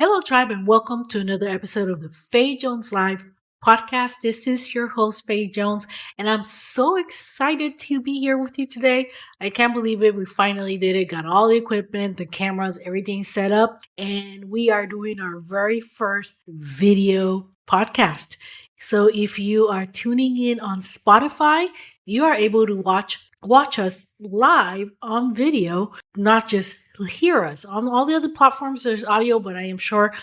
Hello, tribe, and welcome to another episode of the Faye Jones Live podcast. This is your host, Faye Jones, and I'm so excited to be here with you today. I can't believe it. We finally did it, got all the equipment, the cameras, everything set up, and we are doing our very first video podcast. So if you are tuning in on Spotify, you are able to watch us live on video, not just hear us. On all the other platforms, there's audio, but I am sure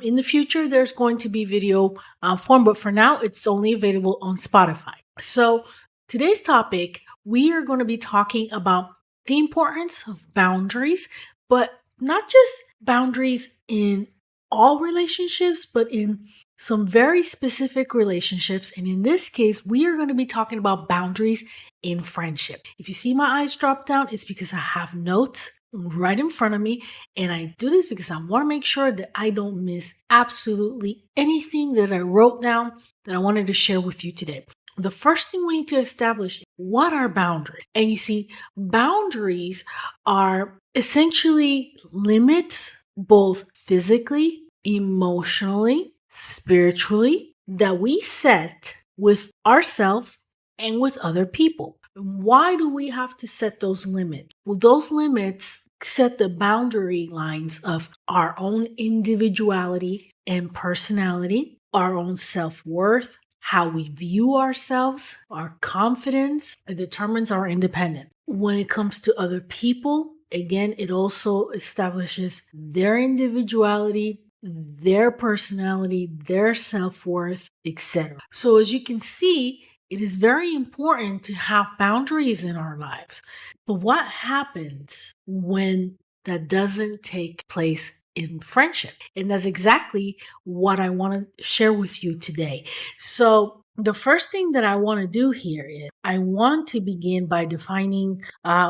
in the future there's going to be video form. But for now, it's only available on Spotify. So today's topic, we are going to be talking about the importance of boundaries, but not just boundaries in all relationships, but in some very specific relationships. And in this case, we are going to be talking about boundaries in friendship. If you see my eyes drop down, it's because I have notes right in front of me. And I do this because I want to make sure that I don't miss absolutely anything that I wrote down that I wanted to share with you today. The first thing we need to establish is what are boundaries? And you see, boundaries are essentially limits, both physically, emotionally, spiritually, that we set with ourselves and with other people. Why do we have to set those limits? Well, those limits set the boundary lines of our own individuality and personality, our own self-worth, how we view ourselves, our confidence. It determines our independence. When it comes to other people, again, it also establishes their individuality, their personality, their self-worth, etc. So as you can see, it is very important to have boundaries in our lives. But what happens when that doesn't take place in friendship? And that's exactly what I want to share with you today. So the first thing that I want to do here is I want to begin by defining,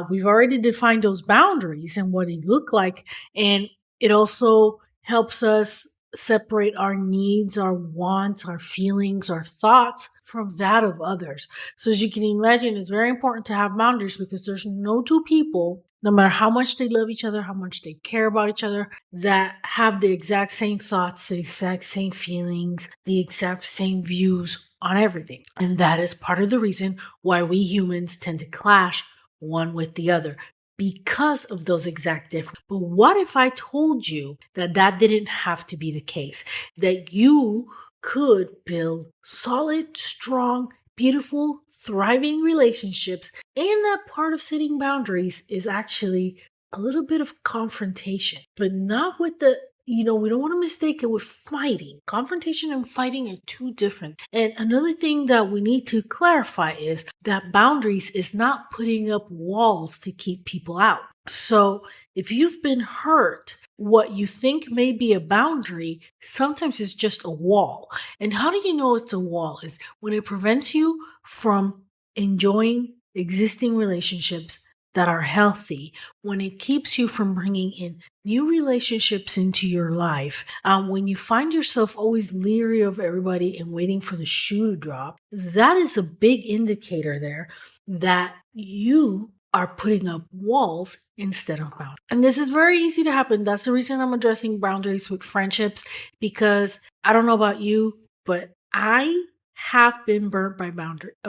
we've already defined those boundaries and what it look like. And it also helps us separate our needs, our wants, our feelings, our thoughts from that of others. So as you can imagine, it's very important to have boundaries because there's no two people, no matter how much they love each other, how much they care about each other, that have the exact same thoughts, the exact same feelings, the exact same views on everything. And that is part of the reason why we humans tend to clash one with the other, because of those exact differences. But what if I told you that that didn't have to be the case? That you could build solid, strong, beautiful, thriving relationships, and that part of setting boundaries is actually a little bit of confrontation, but not with the we don't want to mistake it with fighting. Confrontation and fighting are two different. And another thing that we need to clarify is that boundaries is not putting up walls to keep people out. So if you've been hurt, what you think may be a boundary, sometimes it's just a wall. And how do you know it's a wall? Is when it prevents you from enjoying existing relationships that are healthy, when it keeps you from bringing in new relationships into your life, when you find yourself always leery of everybody and waiting for the shoe to drop, that is a big indicator there that you are putting up walls instead of boundaries. And this is very easy to happen. That's the reason I'm addressing boundaries with friendships, because I don't know about you, but I have been burnt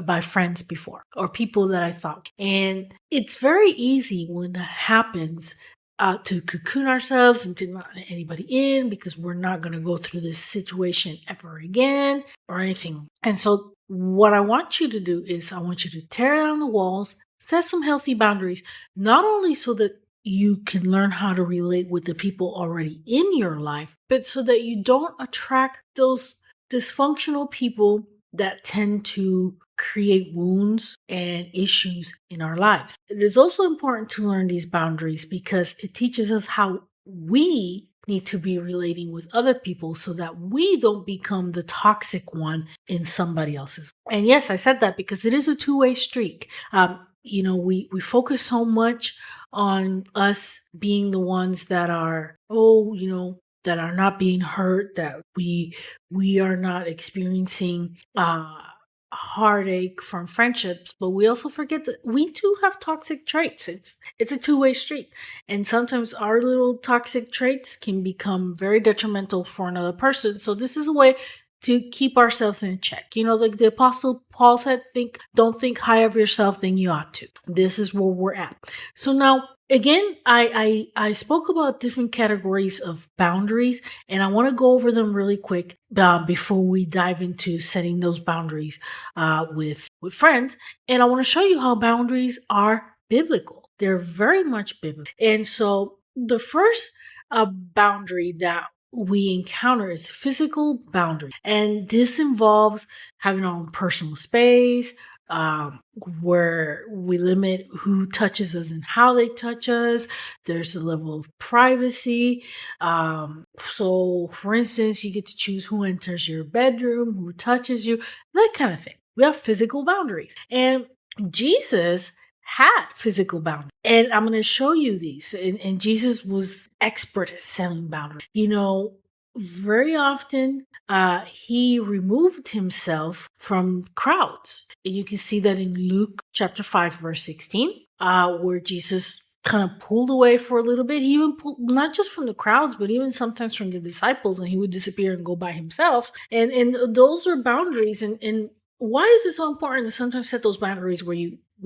by friends before, or people that I thought. And it's very easy when that happens to cocoon ourselves and to not let anybody in because we're not going to go through this situation ever again or anything. And so what I want you to do is I want you to tear down the walls, set some healthy boundaries, not only so that you can learn how to relate with the people already in your life, but so that you don't attract those dysfunctional people that tend to create wounds and issues in our lives. It is also important to learn these boundaries because it teaches us how we need to be relating with other people so that we don't become the toxic one in somebody else's. And yes, I said that because it is a two-way street. We focus so much on us being the ones that are, that are not being hurt, that we are not experiencing heartache from friendships, but we also forget that we too have toxic traits. It's a two-way street. And sometimes our little toxic traits can become very detrimental for another person. So this is a way to keep ourselves in check. Like the apostle Paul said, don't think higher of yourself than you ought to. This is where we're at. So now again, I spoke about different categories of boundaries, and I want to go over them really quick before we dive into setting those boundaries with friends. And I want to show you how boundaries are biblical. They're very much biblical. And so the first boundary that we encounter is physical boundary, and this involves having our own personal space, where we limit who touches us and how they touch us. There's a level of privacy. So, for instance, you get to choose who enters your bedroom, who touches you, that kind of thing. We have physical boundaries. And Jesus had physical boundaries. And I'm going to show you these. And Jesus was expert at setting boundaries. Very often he removed himself from crowds. And you can see that in Luke chapter 5, verse 16, where Jesus kind of pulled away for a little bit. He even pulled, not just from the crowds, but even sometimes from the disciples, and he would disappear and go by himself. And those are boundaries. And why is it so important to sometimes set those boundaries where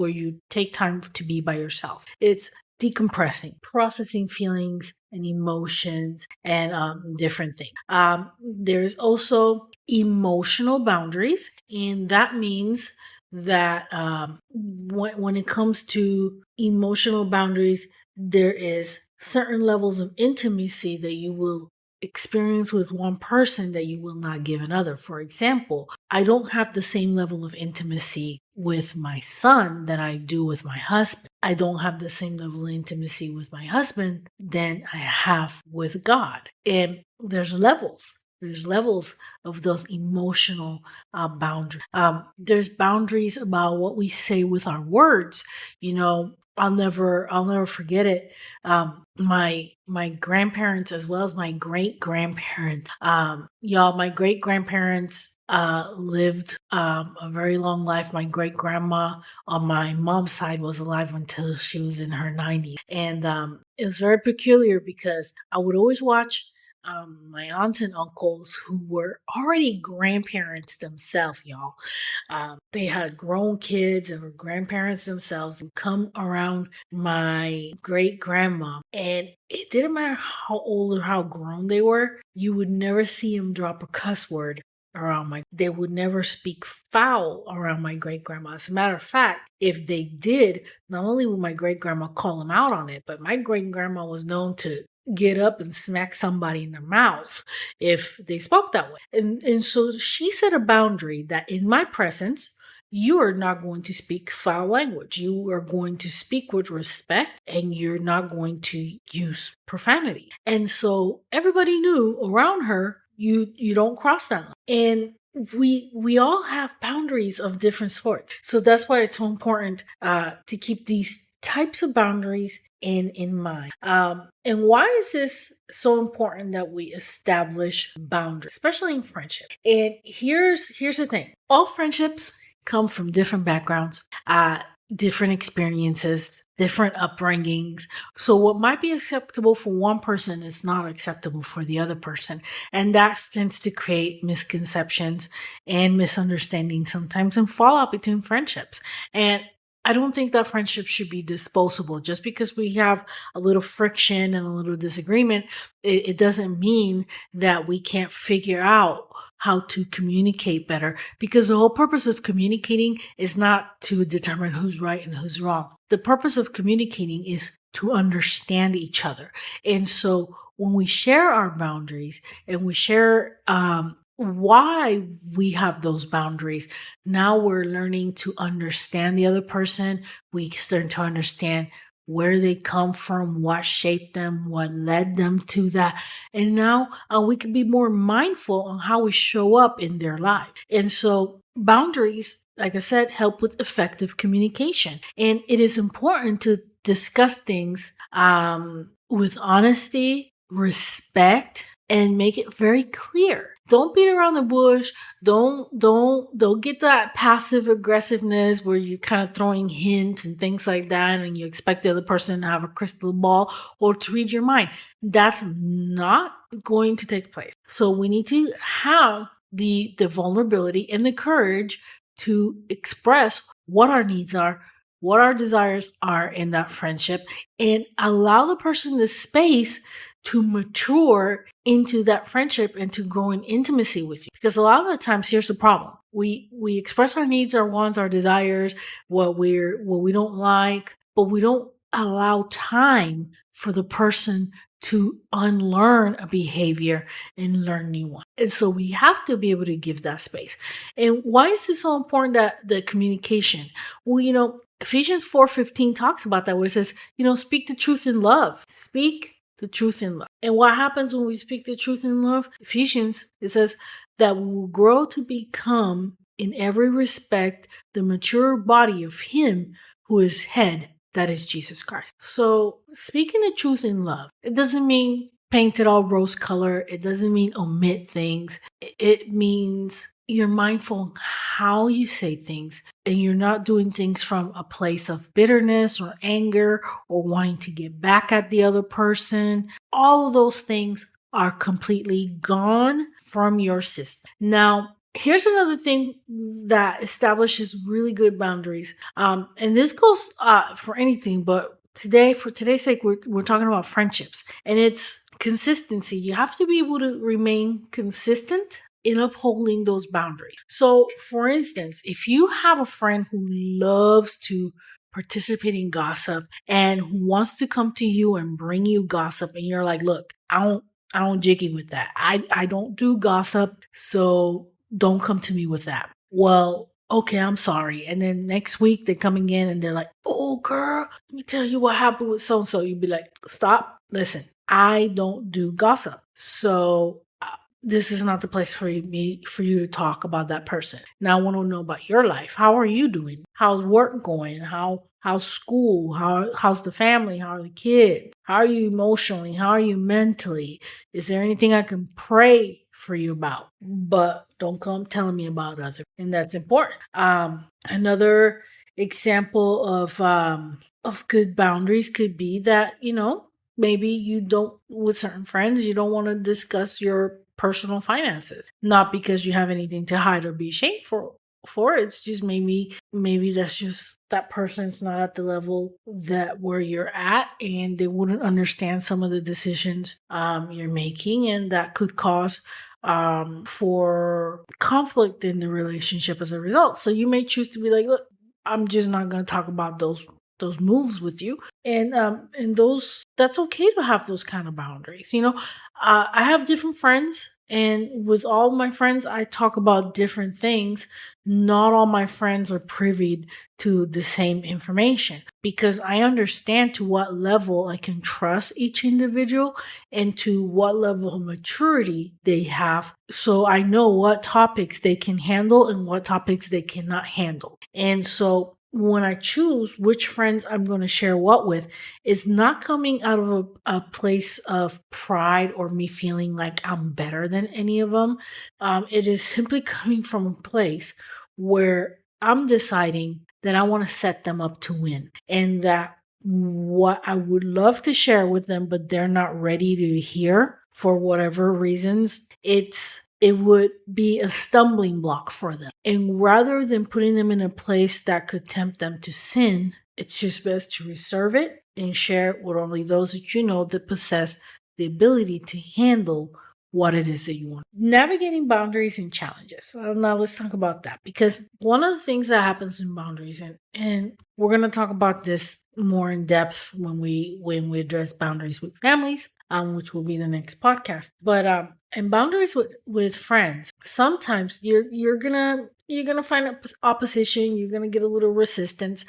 you take time to be by yourself? It's decompressing, processing feelings and emotions, and different things. There's also emotional boundaries, and that means that when it comes to emotional boundaries, there is certain levels of intimacy that you will experience with one person that you will not give another. For example, I don't have the same level of intimacy with my son that I do with my husband. I don't have the same level of intimacy with my husband than I have with God. And there's levels. There's levels of those emotional boundaries. There's boundaries about what we say with our words. I'll never forget it. My grandparents, as well as my great grandparents, my great grandparents lived a very long life. My great grandma on my mom's side was alive until she was in her 90s, and it was very peculiar because I would always watch my aunts and uncles who were already grandparents themselves, y'all. They had grown kids and were grandparents themselves, and come around my great grandma. And it didn't matter how old or how grown they were, you would never see them drop a cuss word around they would never speak foul around my great grandma. As a matter of fact, if they did, not only would my great grandma call them out on it, but my great grandma was known to get up and smack somebody in the mouth if they spoke that way. And so she set a boundary that in my presence, you are not going to speak foul language. You are going to speak with respect, and you're not going to use profanity. And so everybody knew around her, you don't cross that line. And we all have boundaries of different sorts. So that's why it's so important to keep these types of boundaries in mind. And why is this so important that we establish boundaries, especially in friendship? And here's the thing. All friendships come from different backgrounds, different experiences, different upbringings. So what might be acceptable for one person is not acceptable for the other person. And that tends to create misconceptions and misunderstandings sometimes, and fallout between friendships. And I don't think that friendship should be disposable. Just because we have a little friction and a little disagreement, it doesn't mean that we can't figure out how to communicate better, because the whole purpose of communicating is not to determine who's right and who's wrong. The purpose of communicating is to understand each other. And so when we share our boundaries and we share why we have those boundaries, now we're learning to understand the other person. We start to understand where they come from, what shaped them, what led them to that. And now we can be more mindful on how we show up in their life. And so boundaries, like I said, help with effective communication. And it is important to discuss things with honesty, respect, and make it very clear. Don't beat around the bush. Don't get that passive aggressiveness where you're kind of throwing hints and things like that, and you expect the other person to have a crystal ball or to read your mind. That's not going to take place. So we need to have the vulnerability and the courage to express what our needs are, what our desires are in that friendship, and allow the person the space to mature into that friendship and to grow in intimacy with you. Because a lot of the times, here's the problem: we express our needs, our wants, our desires, what we don't like, but we don't allow time for the person to unlearn a behavior and learn new one. And so we have to be able to give that space. And why is this so important, that the communication? Well, Ephesians 4:15 talks about that, where it says, speak the truth in love. Speak the truth in love. And what happens when we speak the truth in love? Ephesians, it says that we will grow to become, in every respect, the mature body of Him who is head, that is Jesus Christ. So speaking the truth in love, it doesn't mean paint it all rose color. It doesn't mean omit things. It means you're mindful how you say things, and you're not doing things from a place of bitterness or anger or wanting to get back at the other person. All of those things are completely gone from your system. Now, here's another thing that establishes really good boundaries. And this goes for anything, but for today's sake, we're talking about friendships, and it's consistency. You have to be able to remain consistent in upholding those boundaries. So, for instance, if you have a friend who loves to participate in gossip and who wants to come to you and bring you gossip, and you're like, look, I don't jiggy with that. I don't do gossip, so don't come to me with that. Well, okay, I'm sorry. And then next week they come again and they're like, oh girl, let me tell you what happened with so and so. You'd be like, stop, listen, I don't do gossip. So this is not the place for you to talk about that person. Now I want to know about your life. How are you doing? How's work going? How's school? How's the family? How are the kids? How are you emotionally? How are you mentally? Is there anything I can pray for you about? But don't come telling me about others. And that's important. Another example of good boundaries could be that, maybe you don't, with certain friends, you don't want to discuss your personal finances, not because you have anything to hide or be ashamed for. It's just maybe that's just that person's not at the level that where you're at, and they wouldn't understand some of the decisions you're making, and that could cause for conflict in the relationship as a result. So you may choose to be like, look, I'm just not going to talk about those moves with you, and those, that's okay to have those kind of boundaries. I have different friends, and with all my friends I talk about different things. Not all my friends are privy to the same information, because I understand to what level I can trust each individual and to what level of maturity they have, so I know what topics they can handle and what topics they cannot handle. And so when I choose which friends I'm going to share what with, is not coming out of a place of pride or me feeling like I'm better than any of them. It is simply coming from a place where I'm deciding that I want to set them up to win, and that what I would love to share with them, but they're not ready to hear for whatever reasons, it would be a stumbling block for them. And rather than putting them in a place that could tempt them to sin, it's just best to reserve it and share it with only those that you know that possess the ability to handle what it is that you want. Navigating boundaries and challenges. Now let's talk about that, because one of the things that happens in boundaries, and we're going to talk about this more in depth when we address boundaries with families, which will be the next podcast. But and boundaries with friends, sometimes you're gonna find opposition. You're gonna get a little resistance,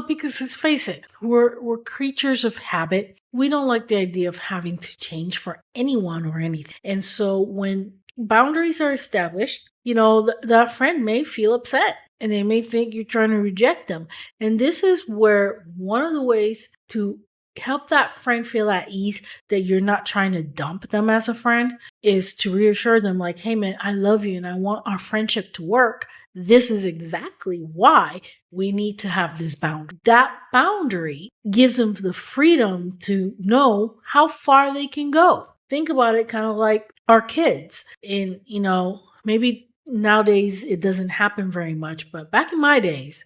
because let's face it, we're creatures of habit. We don't like the idea of having to change for anyone or anything. And so when boundaries are established, that friend may feel upset, and they may think you're trying to reject them. And this is where one of the ways to help that friend feel at ease that you're not trying to dump them as a friend is to reassure them like, hey man, I love you and I want our friendship to work. This is exactly why we need to have this boundary. That boundary gives them the freedom to know how far they can go. Think about it kind of like our kids. And, maybe nowadays it doesn't happen very much, but back in my days,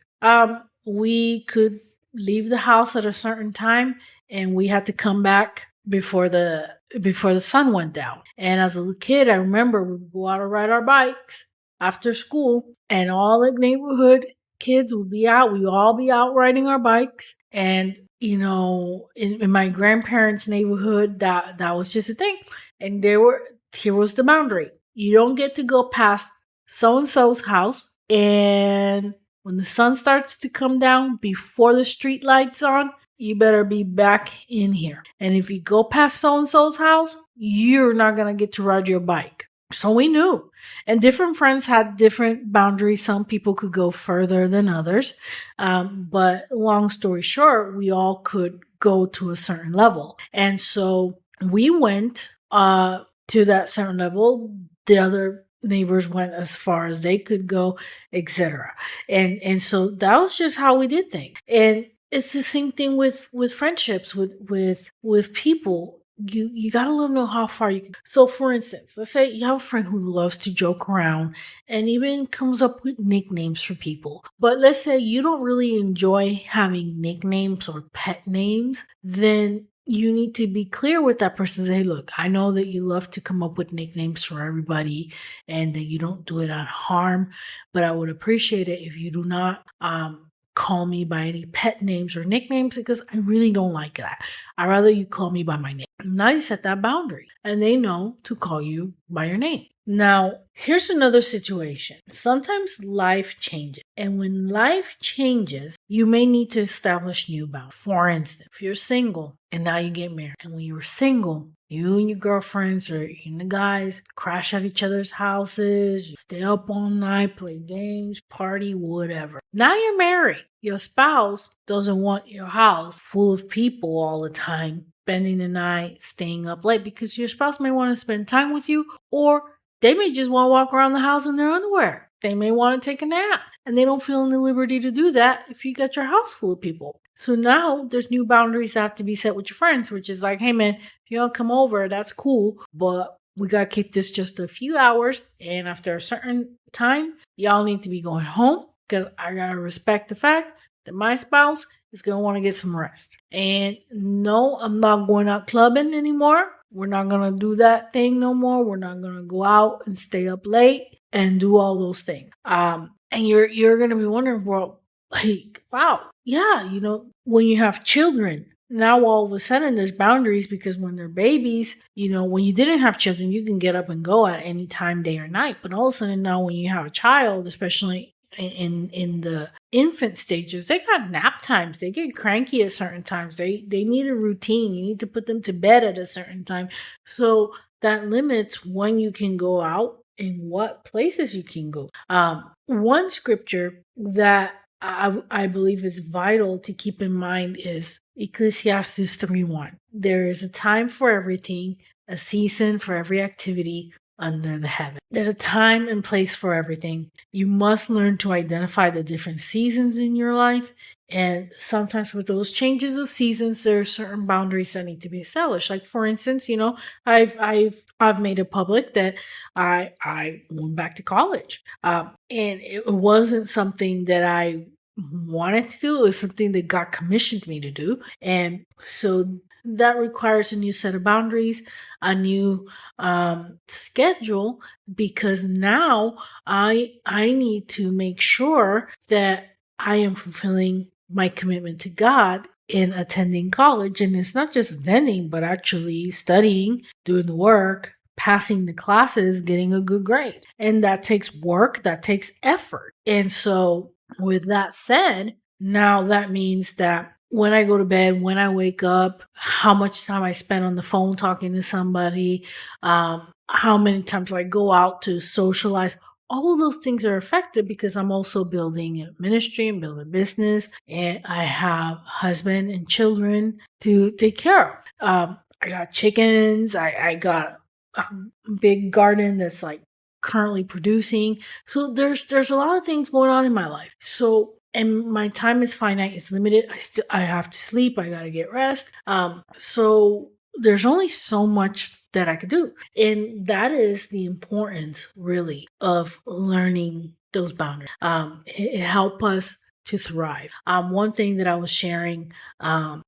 we could leave the house at a certain time and we had to come back before the sun went down. And as a little kid, I remember we would go out and ride our bikes after school, and all the neighborhood kids would be out. We'd all be out riding our bikes. And in my grandparents' neighborhood, that was just a thing. And here was the boundary. You don't get to go past so and so's house, and when the sun starts to come down before the street lights on, you better be back in here. And if you go past so and so's house, you're not going to get to ride your bike. So we knew. And different friends had different boundaries. Some people could go further than others. But long story short, we all could go to a certain level. And so we went to that certain level. The other neighbors went as far as they could go, etc. And so that was just how we did things. And it's the same thing with friendships, with people. You gotta let them know how far you can. So for instance, let's say you have a friend who loves to joke around and even comes up with nicknames for people. But let's say you don't really enjoy having nicknames or pet names, then you need to be clear with that person. Say, look, I know that you love to come up with nicknames for everybody and that you don't do it on harm, but I would appreciate it if you do not call me by any pet names or nicknames, because I really don't like that. I'd rather you call me by my name. Now you set that boundary and they know to call you by your name. Now, here's another situation. Sometimes life changes. And when life changes, you may need to establish new boundaries. For instance, if you're single and now you get married, and when you were single, you and your girlfriends or even the guys crash at each other's houses, you stay up all night, play games, party, whatever. Now you're married. Your spouse doesn't want your house full of people all the time, spending the night, staying up late, because your spouse may want to spend time with you, or they may just want to walk around the house in their underwear. They may want to take a nap, and they don't feel in the liberty to do that if you got your house full of people. So now there's new boundaries that have to be set with your friends, which is like, hey man, if you don't come over, that's cool, but we got to keep this just a few hours. And after a certain time, y'all need to be going home, because I got to respect the fact that my spouse is going to want to get some rest. And no, I'm not going out clubbing anymore. We're not going to do that thing no more. We're not going to go out and stay up late and do all those things. And you're going to be wondering, well, like, wow, yeah, when you have children, now all of a sudden there's boundaries, because when they're babies, when you didn't have children, you can get up and go at any time, day or night. But all of a sudden now when you have a child, especially in the infant stages, they got nap times. They get cranky at certain times. They need a routine. You need to put them to bed at a certain time. So that limits when you can go out and what places you can go. One scripture that I believe is vital to keep in mind is Ecclesiastes 3:1. There is a time for everything, a season for every activity under the heaven. There's a time and place for everything. You must learn to identify the different seasons in your life. And sometimes with those changes of seasons, there are certain boundaries that need to be established. Like for instance, I've made it public that I went back to college. And it wasn't something that I wanted to do. It was something that God commissioned me to do. And so that requires a new set of boundaries, a new schedule, because now I need to make sure that I am fulfilling my commitment to God in attending college. And it's not just attending, but actually studying, doing the work, passing the classes, getting a good grade. And that takes work, that takes effort. And so with that said, now that means that when I go to bed, when I wake up, how much time I spend on the phone talking to somebody, how many times I go out to socialize, all of those things are affected because I'm also building a ministry and building a business, and I have husband and children to take care of. I got chickens. I got a big garden that's like currently producing. So there's a lot of things going on in my life. So and my time is finite. It's limited. I have to sleep. I gotta get rest. So there's only so much that I could do. And that is the importance, really, of learning those boundaries. It help us to thrive. One thing that I was sharing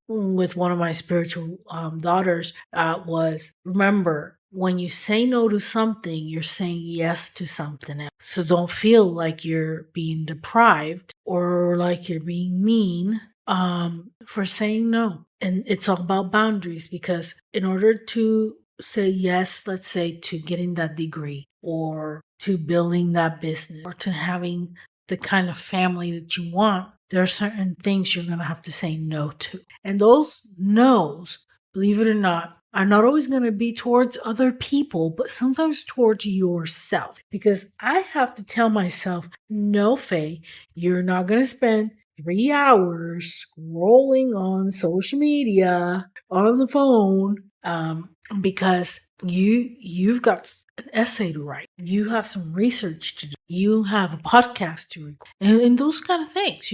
with one of my spiritual daughters was, remember, when you say no to something, you're saying yes to something else. So don't feel like you're being deprived or like you're being mean for saying no. And it's all about boundaries, because in order to say yes, let's say, to getting that degree or to building that business or to having the kind of family that you want, there are certain things you're going to have to say no to. And those no's, believe it or not, are not always going to be towards other people, but sometimes towards yourself. Because I have to tell myself, no, Faye, you're not going to spend 3 hours scrolling on social media on the phone, because you've got an essay to write, you have some research to do, you have a podcast to record, and those kind of things,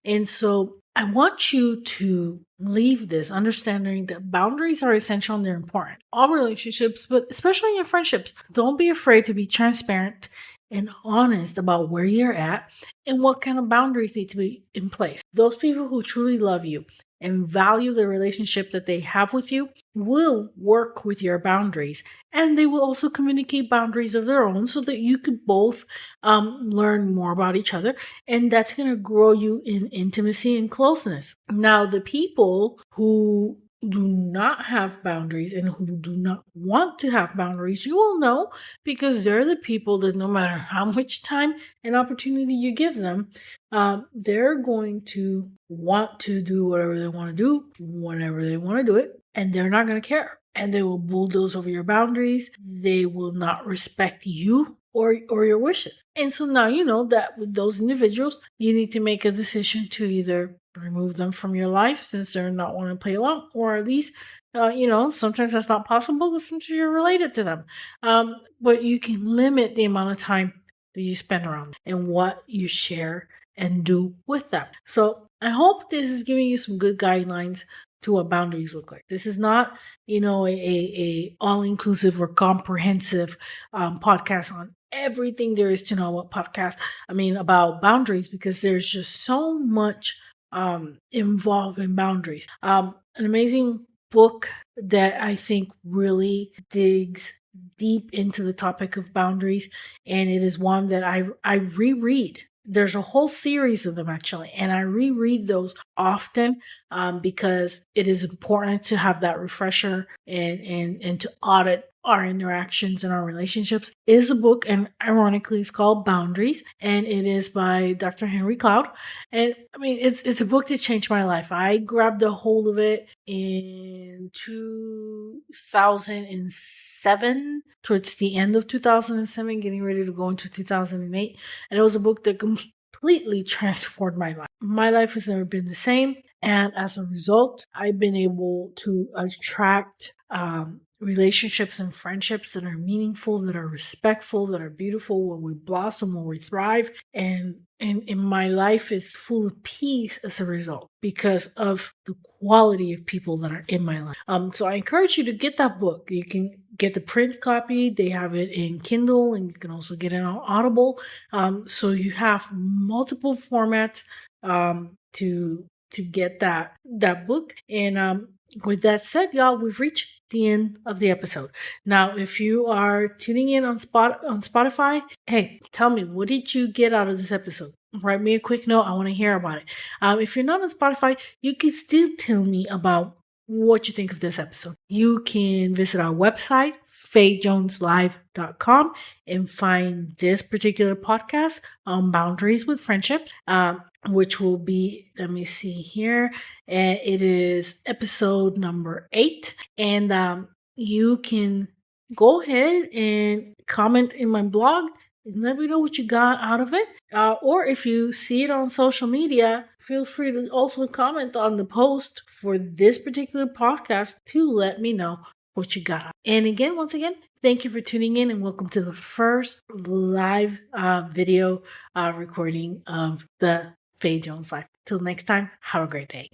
and so I want you to leave this understanding that boundaries are essential and they're important. All relationships, but especially in your friendships. Don't be afraid to be transparent and honest about where you're at and what kind of boundaries need to be in place. Those people who truly love you and value the relationship that they have with you will work with your boundaries, and they will also communicate boundaries of their own so that you could both learn more about each other, and that's going to grow you in intimacy and closeness. Now, the people who do not have boundaries and who do not want to have boundaries, you will know, because they're the people that no matter how much time and opportunity you give them, they're going to want to do whatever they want to do, whenever they want to do it, and they're not going to care. And they will bulldoze over your boundaries. They will not respect you or your wishes. And so now you know that with those individuals, you need to make a decision to either remove them from your life since they're not wanting to play along, or at least, sometimes that's not possible since you're related to them. But you can limit the amount of time that you spend around them and what you share and do with them. So I hope this is giving you some good guidelines to what boundaries look like. This is not, a all-inclusive or comprehensive podcast on everything there is to know about boundaries, because there's just so much involved in boundaries. An amazing book that I think really digs deep into the topic of boundaries, and it is one that I reread. There's a whole series of them, actually, and I reread those often because it is important to have that refresher and to audit our interactions and our relationships. It is a book, and ironically, it's called Boundaries, and it is by Dr. Henry Cloud. And I mean, it's a book that changed my life. I grabbed a hold of it in 2007, towards the end of 2007, getting ready to go into 2008. And it was a book that completely transformed my life. My life has never been the same. And as a result, I've been able to attract relationships and friendships that are meaningful, that are respectful, that are beautiful, where we blossom, where we thrive. And my life is full of peace as a result, because of the quality of people that are in my life. So I encourage you to get that book. You can get the print copy. They have it in Kindle, and you can also get it on Audible. So you have multiple formats to get that book. And with that said, y'all, we've reached the end of the episode. Now, if you are tuning in on Spotify, hey, tell me, what did you get out of this episode? Write me a quick note. I want to hear about it. If you're not on Spotify, you can still tell me about what you think of this episode. You can visit our website, fayejoneslive.com, and find this particular podcast on boundaries with friendships, which will be, let me see here, it is episode number 8. And you can go ahead and comment in my blog and let me know what you got out of it. Or if you see it on social media, feel free to also comment on the post for this particular podcast to let me know what you got. And again, once again, thank you for tuning in and welcome to the first live video recording of the Faye Jones Life. Till next time, have a great day.